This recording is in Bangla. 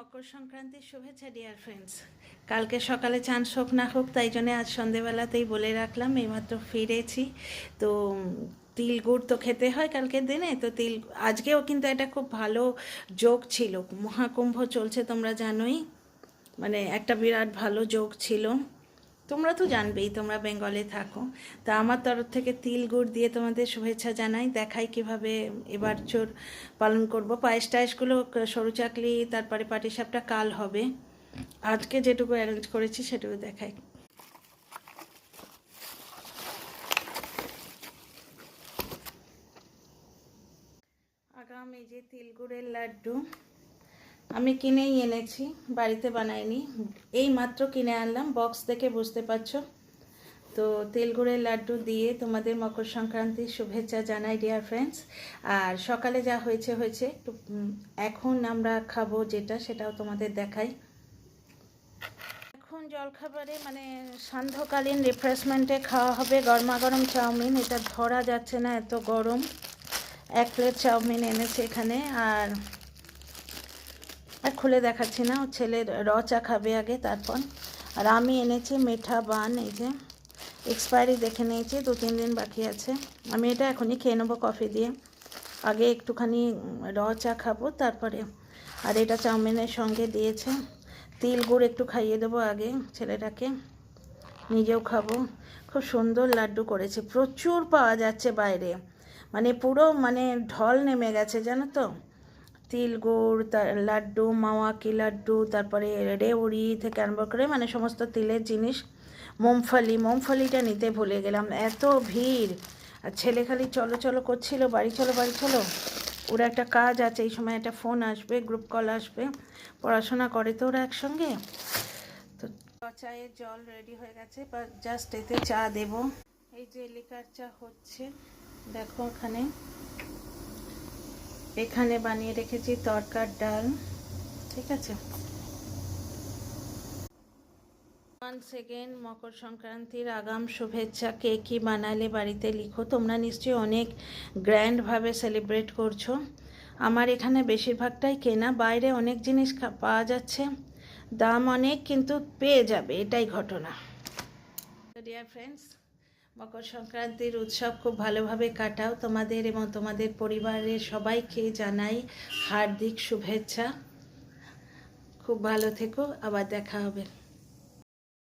মকর সংক্রান্তির শুভেচ্ছা ডিয়ার ফ্রেন্ডস। কালকে সকালে চান হোক না হোক, তাই জন্য আজ সন্ধেবেলাতেই বলে রাখলাম, এইমাত্র ফিরেছি। তো তিল গুড় তো খেতে হয় কালকের দিনে, তো আজকেও কিন্তু এটা খুব ভালো যোগ ছিল। মহাকুম্ভ চলছে তোমরা জানোই, মানে একটা বিরাট ভালো যোগ ছিল। তোমরা তো জানবেই, তোমরা বেঙ্গলে থাকো। তা আমার তরফ থেকে তিল গুড় দিয়ে তোমাদের শুভেচ্ছা জানাই। দেখাই কিভাবে এবার চোর পালন করব। পায়েস টায়েসগুলো সরু চাকলি, তারপরে পাটিসাপটা কাল হবে। আজকে যেটুকু অ্যারেঞ্জ করেছি সেটুকু দেখাই। আগাম এই যে তিল গুড়ের লাড্ডু আমি কিনেই এনেছি, বাড়িতে বানাইনি, এই মাত্র কিনে আনলাম বক্স থেকে, বুঝতে পারছো। তো তিল গুড়ের লাড্ডু দিয়ে তোমাদের মকর সংক্রান্তির শুভেচ্ছা জানাই ডিয়ার ফ্রেন্ডস। আর সকালে যা হয়েছে হয়েছে, একটু এখন আমরা খাবো যেটা, সেটাও তোমাদের দেখাই। এখন জলখাবারে মানে সান্ধ্যকালীন রিফ্রেশমেন্টে খাওয়া হবে গরমা গরম চাউমিন। এটা ধরা যাচ্ছে না, এত গরম। 1 প্লেট চাউমিন এনেছে এখানে। আর খুলে দেখাচ্ছি না, ও ছেলের চা খাবে আগে, তারপর। আর আমি এনেছি মিঠা বান, এই যে এক্সপায়ারি দেখে নিয়েছি, 2-3 দিন বাকি আছে। আমি এটা এখনই খেয়ে নেবো কফি দিয়ে, আগে একটুখানি চা খাবো তারপরে। আর এটা চাউমিনের সঙ্গে দিয়েছে। তিল গুড় একটু খাইয়ে দেবো আগে ছেলেটাকে, নিজেও খাবো। খুব সুন্দর লাড্ডু করেছে, প্রচুর পাওয়া যাচ্ছে বাইরে, মানে পুরো মানে ঢল নেমে গেছে জানো তো। তিল গুড়, লাড্ডু, মাওয়াকি লাড্ডু, তারপরে রেউড়ি থেকে আরম্ভ করে মানে সমস্ত তিলের জিনিস। মুমফলিটা নিতে ভুলে গেলাম, এত ভিড়। আর ছেলে খালি চলো চলো করছিল, বাড়ি চলো বাড়ি চলো। ওরা একটা কাজ আছে, এই সময় একটা ফোন আসবে, গ্রুপ কল আসবে, পড়াশোনা করে তো ওরা একসঙ্গে। তো চায়ের জল রেডি হয়ে গেছে, বা জাস্ট এতে চা দেব। এই যে লিকার চা হচ্ছে, দেখো এখানে বানিয়ে রেখেছি তরকার ডাল, ঠিক আছে। ওয়ান্স এগেন মকর সংক্রান্তির আগাম শুভেচ্ছা। কে কী বানালে বাড়িতে লিখো। তোমরা নিশ্চয়ই অনেক গ্র্যান্ডভাবে সেলিব্রেট করছো। আমার এখানে বেশিরভাগটাই কেনা, বাইরে অনেক জিনিস পাওয়া যাচ্ছে, দাম অনেক, কিন্তু পেয়ে যাবে, এটাই ঘটনা। ডিয়ার ফ্রেন্ডস, মকর সংক্রান্তির উৎসব খুব ভালোভাবে কাটাও। তোমাদের এবং তোমাদের পরিবারের সবাইকে জানাই হার্দিক শুভেচ্ছা। খুব ভালো থেকো, আবার দেখা হবে।